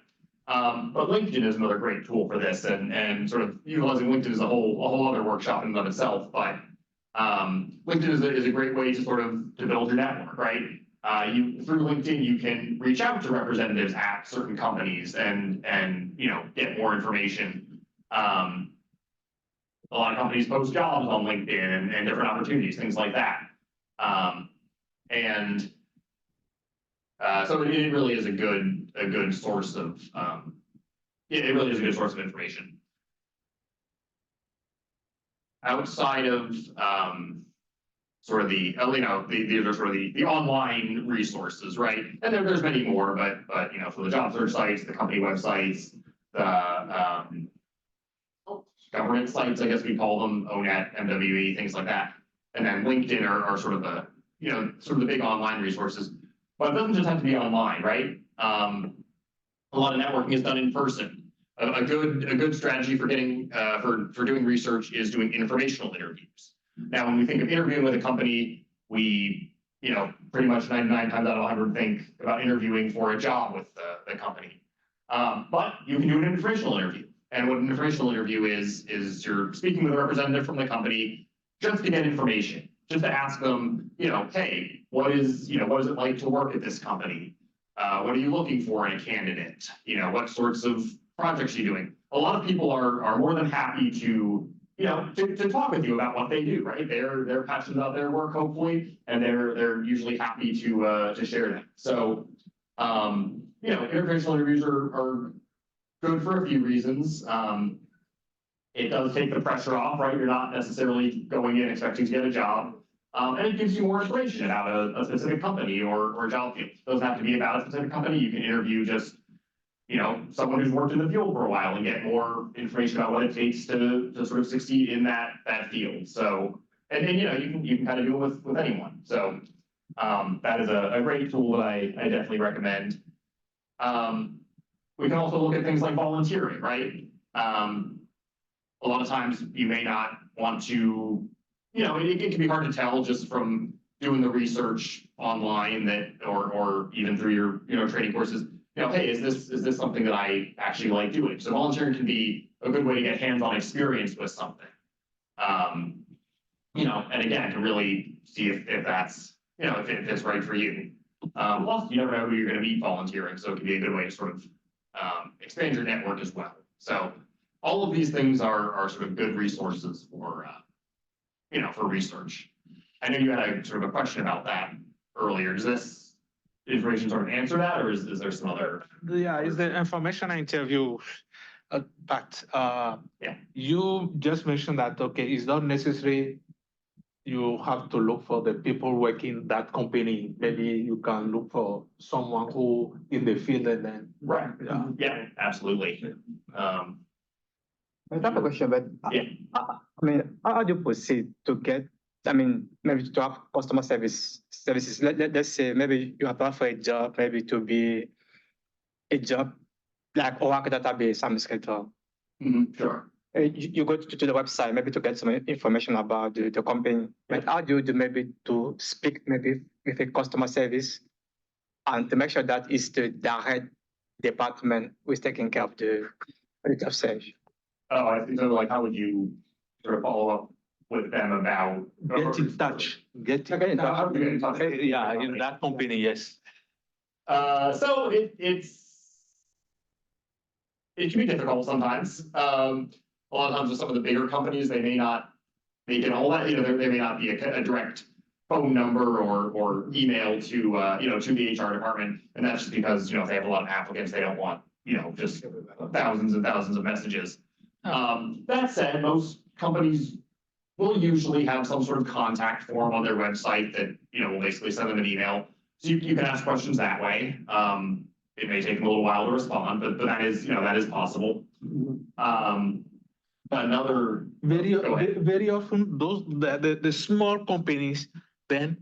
But LinkedIn is another great tool for this, and sort of utilizing LinkedIn is a whole other workshop in and of itself. But LinkedIn is a great way to to build your network, right? Through LinkedIn, you can reach out to representatives at certain companies and get more information. A lot of companies post jobs on LinkedIn and different opportunities, things like that. So it really is a good source of it really is a good source of information. Outside of sort of these are sort of the online resources, right? And there's many more, but for the job search sites, the company websites, the government sites, I guess we call them, ONET, MWE, things like that. And then LinkedIn are sort of the sort of the big online resources. But it doesn't just have to be online, right? A lot of networking is done in person. A good strategy for getting for doing research is doing informational interviews. Now, when we think of interviewing with a company, we pretty much 99 times out of 100 think about interviewing for a job with the company. But you can do an informational interview. And what an informational interview is you're speaking with a representative from the company just to get information, just to ask them, hey, what is it like to work at this company? What are you looking for in a candidate? What sorts of projects are you doing? A lot of people are more than happy to talk with you about what they do, right? They're passionate about their work, hopefully, and they're usually happy to share that. So, informational interviews are good for a few reasons. It does take the pressure off, right? You're not necessarily going in expecting to get a job. And it gives you more information about a specific company or job field. It doesn't have to be about a specific company. You can interview just, someone who's worked in the field for a while and get more information about what it takes to sort of succeed in that field. So, and you can kind of do it with anyone. So that is a great tool that I definitely recommend. We can also look at things like volunteering, right? A lot of times you may not want to, it can be hard to tell just from doing the research online that, or even through your training courses, hey, is this something that I actually like doing? So volunteering can be a good way to get hands-on experience with something. And again, to really see if that's, if it's right for you. Plus, you never know who you're going to meet volunteering, so it can be a good way to sort of expand your network as well. So all of these things are sort of good resources for research. I know you had a sort of a question about that earlier. Does this information sort of answer that, or is there some other? Yeah, it's the information interview. But Yeah. you just mentioned that, okay, it's not necessary you have to look for the people working that company. Maybe you can look for someone who in the field and then. Right. Yeah. Yeah, absolutely. I have a question, but Yeah. I mean, how do you proceed to get, I mean, maybe to have customer services? Let's say maybe you apply for a job, maybe to be a job like Oracle database administrator. Sure. You go to the website maybe to get some information about the company. But how do you do maybe to speak maybe with a customer service and to make sure that it's the direct department who is taking care of the job search? Oh, I think so. Like, how would you sort of follow up with them about? Get in touch. Get Okay, in so how touch. do you- Yeah, in that company, yes. So it can be difficult sometimes. A lot of times with some of the bigger companies, they may not make it all that, there may not be a direct phone number or email to, to the HR department. And that's just because, if they have a lot of applicants, they don't want, just thousands and thousands of messages. That said, most companies will usually have some sort of contact form on their website that, will basically send them an email. So you can ask questions that way. It may take them a little while to respond, but that is possible. Another. Very, Go ahead. very often, the small companies, then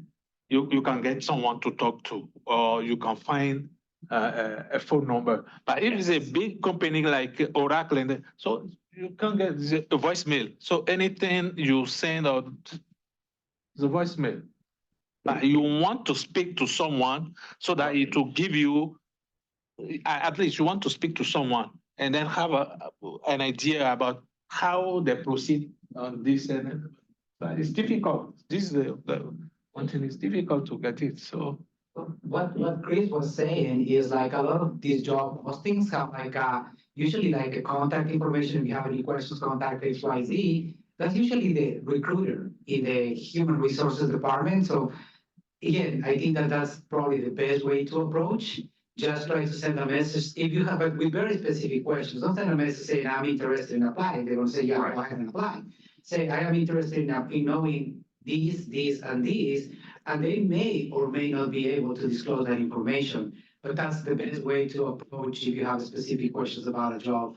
you can get someone to talk to, or you can find a phone number. But if it's a big company like Oracle, so you can get a voicemail. So anything you send out, the voicemail. But you want to speak to someone so that it will give you, at least you want to speak to someone and then have an idea about how they proceed on this. And but it's difficult. This is the one thing, it's difficult to get it. So What Chris was saying is like a lot of these job postings have like usually like a contact information. If you have any questions, contact XYZ. That's usually the recruiter in the human resources department. So again, I think that that's probably the best way to approach. Just try to send a message. If you have with very specific questions, don't send a message saying I'm interested in applying. They're gonna say, yeah, go ahead and apply. Say I am interested in knowing these, and these, and they may or may not be able to disclose that information. But that's the best way to approach if you have specific questions about a job.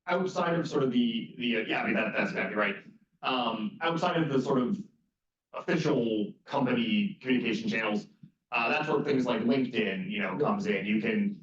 Outside of sort of yeah, I mean, that's exactly right. Outside of the sort of official company communication channels, that's where things like LinkedIn, comes in. You can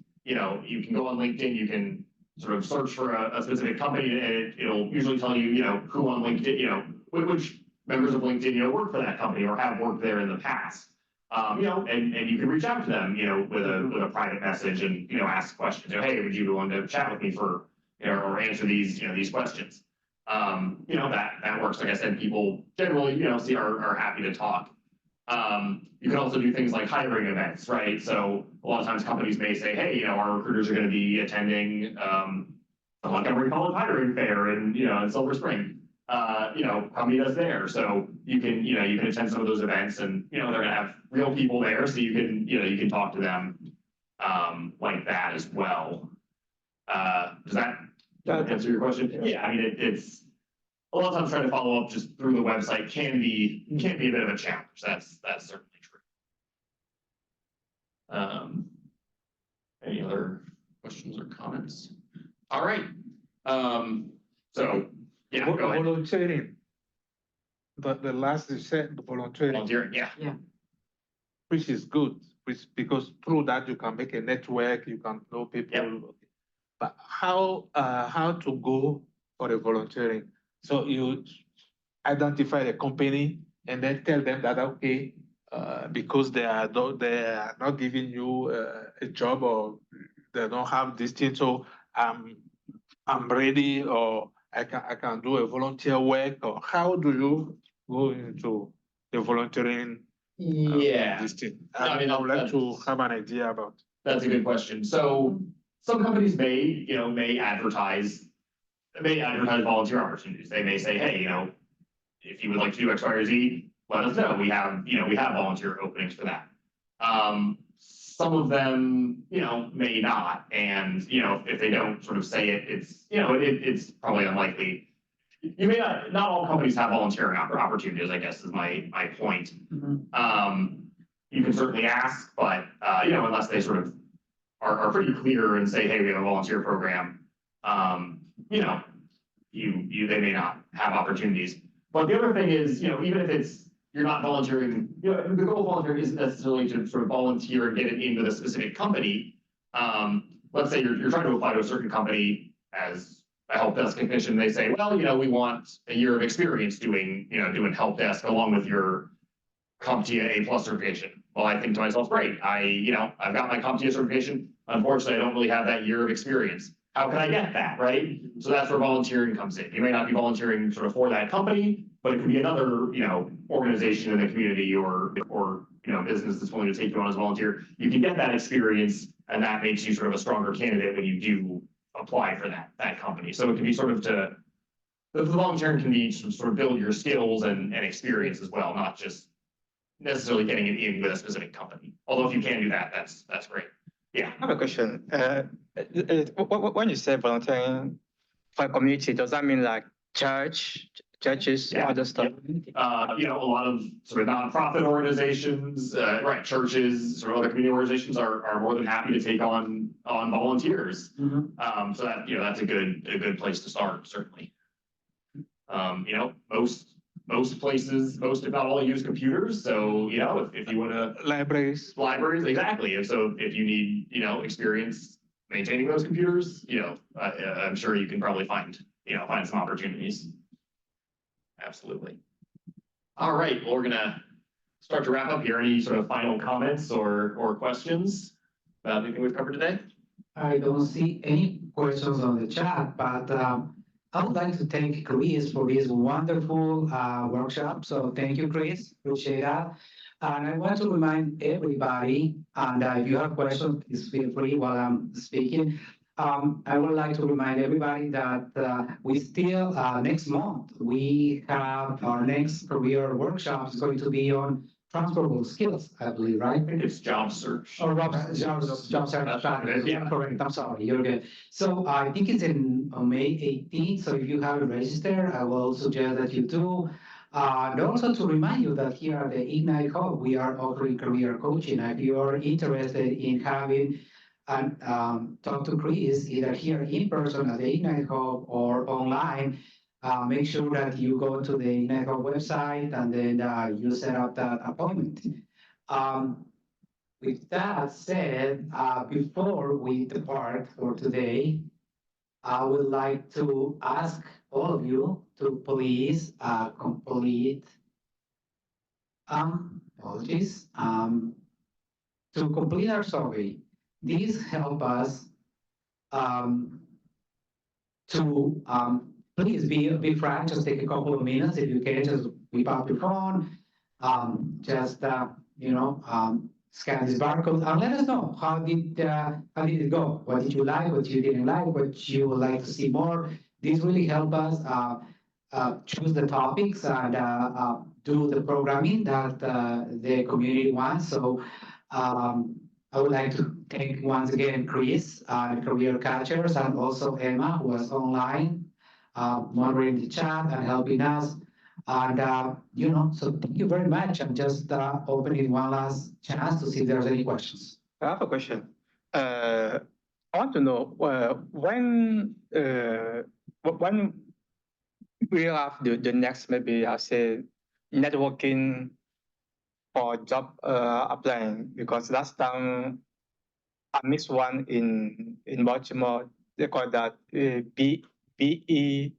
go on LinkedIn, you can sort of search for a specific company, and it'll usually tell you, who on LinkedIn, which members of LinkedIn, work for that company or have worked there in the past. And you can reach out to them, with a private message and, ask questions. Hey, would you be willing to chat with me for, or answer these, these questions? That works. Like I said, people generally, are happy to talk. You can also do things like hiring events, right? So a lot of times companies may say, hey, our recruiters are going to be attending the Montgomery College Hiring Fair in Silver Spring. Come meet us there. So you can attend some of those events, and they're going to have real people there, so you can talk to them like that as well. Does that answer your question? Yeah, I mean, it's a lot of times trying to follow up just through the website can be a bit of a challenge. That's certainly true. Any other questions or comments? All right. So yeah, go ahead. volunteering. The last you said, the volunteering, Volunteering, yeah. which is good, because through that you can make a network, you can know people. Yep. But how to go for the volunteering? So you identify the company and then tell them that, okay, because they are not giving you a job, or they don't have this thing, so I'm ready, or I can do a volunteer work. Or how do you go into the volunteering? Yeah. This thing? No, I mean, I would like to that's- have an idea about. That's a good question. So some companies may advertise volunteer opportunities. They may say, hey, if you would like to do X, Y, or Z, let us know. We have volunteer openings for that. some of them, may not. And, if they don't sort of say it, it's probably unlikely. You may not all companies have volunteering opportunities, I guess is my point. You can certainly ask, but, unless they sort of are pretty clear and say, hey, we have a volunteer program, they may not have opportunities. But the other thing is, even if you're not volunteering, the goal of volunteering isn't necessarily to sort of volunteer and get it into the specific company. Let's say you're trying to apply to a certain company as a help desk technician. They say, well, we want a year of experience doing help desk along with your CompTIA A+ certification. Well, I think to myself, great. I've got my CompTIA certification. Unfortunately, I don't really have that year of experience. How can I get that, right? So that's where volunteering comes in. You may not be volunteering sort of for that company, but it could be another, organization in the community or business that's willing to take you on as a volunteer. You can get that experience, and that makes you sort of a stronger candidate when you do apply for that company. So it can be sort of the volunteering can be sort of build your skills and experience as well, not just necessarily getting it in with a specific company. Although if you can do that, that's great. Yeah. I have a question. When you say volunteering for a community, does that mean like churches, Yeah. other stuff? A lot of sort of nonprofit organizations, right, churches, sort of other community organizations are more than happy to take on volunteers. So that, that's a good place to start, certainly. Most places, most if not all, use computers. So, if you want to Libraries. Exactly. So if you need, experience maintaining those computers, I'm sure you can probably find some opportunities. Absolutely. All right. Well, we're gonna start to wrap up here. Any sort of final comments or questions about anything we've covered today? I don't see any questions on the chat, but I would like to thank Chris for this wonderful workshop. So thank you, Chris. Appreciate that. And I want to remind everybody, and if you have questions, please feel free while I'm speaking. I would like to remind everybody that we still, next month, we have our next career workshop is going to be on transferable skills, I believe, right? It's job search. Oh, job search. Yeah. Correct. I'm sorry. You're good. So I think it's in May 18th. So if you haven't registered, I will suggest that you do. And also to remind you that here at the Ignite Hub, we are offering career coaching. If you are interested in having and talk to Chris either here in person at the Ignite Hub or online, make sure that you go to the Ignite Hub website and then you set up that appointment. With that said, before we depart for today, I would like to ask all of you to please complete apologies to complete our survey. These help us to please be frank. Just take a couple of minutes if you can. Just whip out your phone. Scan this barcode and let us know how did it go? What did you like? What you didn't like? What you would like to see more? This really help us choose the topics and do the programming that the community wants. So I would like to thank once again Chris, Career Catchers, and also Emma, who was online, moderating the chat and helping us. And, so thank you very much. I'm just opening one last chance to see if there's any questions. I have a question. I want to know when we have the next, maybe I say, networking for job applying, because last time I missed one in Baltimore. They call that BEYA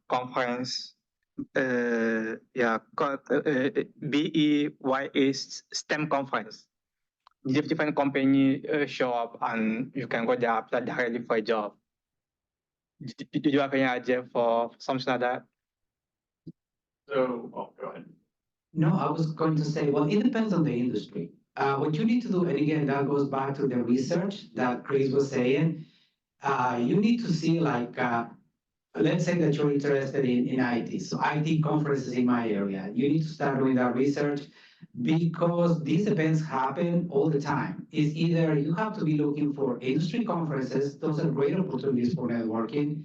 conference. BEYA STEM conference. Different company show up and you can go there apply directly for a job. Did you have any idea for something like that? So, go ahead. No, I was going to say, well, it depends on the industry. What you need to do, and again, that goes back to the research that Chris was saying. You need to see let's say that you're interested in IT. So IT conferences in my area. You need to start doing that research. because these events happen all the time. It's either you have to be looking for industry conferences, those are great opportunities for networking.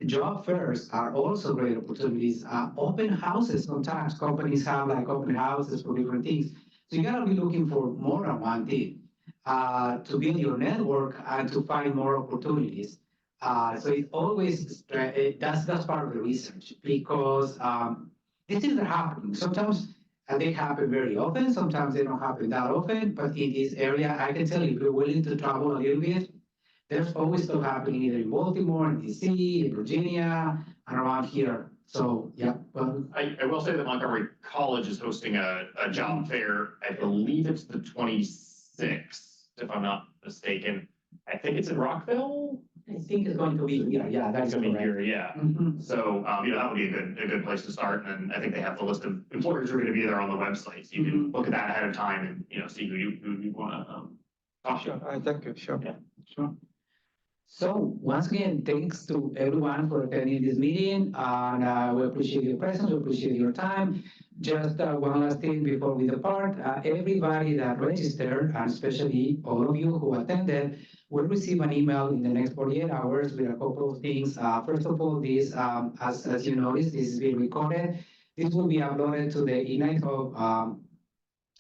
Job fairs are also great opportunities. Open houses, sometimes companies have like open houses for different things. So you gotta be looking for more than one thing to build your network and to find more opportunities. So it always that's part of the research because these things are happening. Sometimes they happen very often. Sometimes they don't happen that often. But in this area, I can tell you, if you're willing to travel a little bit, there's always stuff happening either in Baltimore, in DC, in Virginia, and around here. So yeah, well, I will say that Montgomery College is hosting a job fair. I believe it's the 26th, if I'm not mistaken. I think it's in Rockville. I think it's going to be here. Yeah, that's It's gonna be correct. here, yeah. Mhm. So, that would be a good place to start. And I think they have the list of employers who are gonna be there on the website. So you can look at that ahead of time and, see who you wanna, talk Sure, to. thank you, sure. Sure. So once again, thanks to everyone for attending this meeting, and we appreciate your presence, we appreciate your time. Just one last thing before we depart, everybody that registered, and especially all of you who attended, will receive an email in the next 48 hours with a couple of things. First of all, this, as you noticed, this is being recorded. This will be uploaded to the Ignite Hub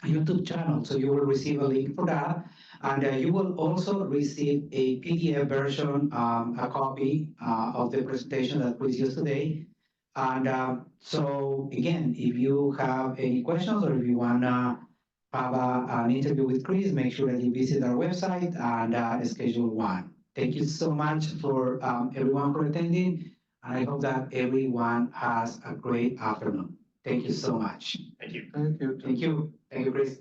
YouTube channel, so you will receive a link for that. And you will also receive a PDF version, a copy of the presentation that was used today. And so again, if you have any questions or if you wanna have an interview with Chris, make sure that you visit our website and schedule one. Thank you so much for everyone for attending. And I hope that everyone has a great afternoon. Thank you so much. Thank you. Thank you. Thank you. Thank you, Chris.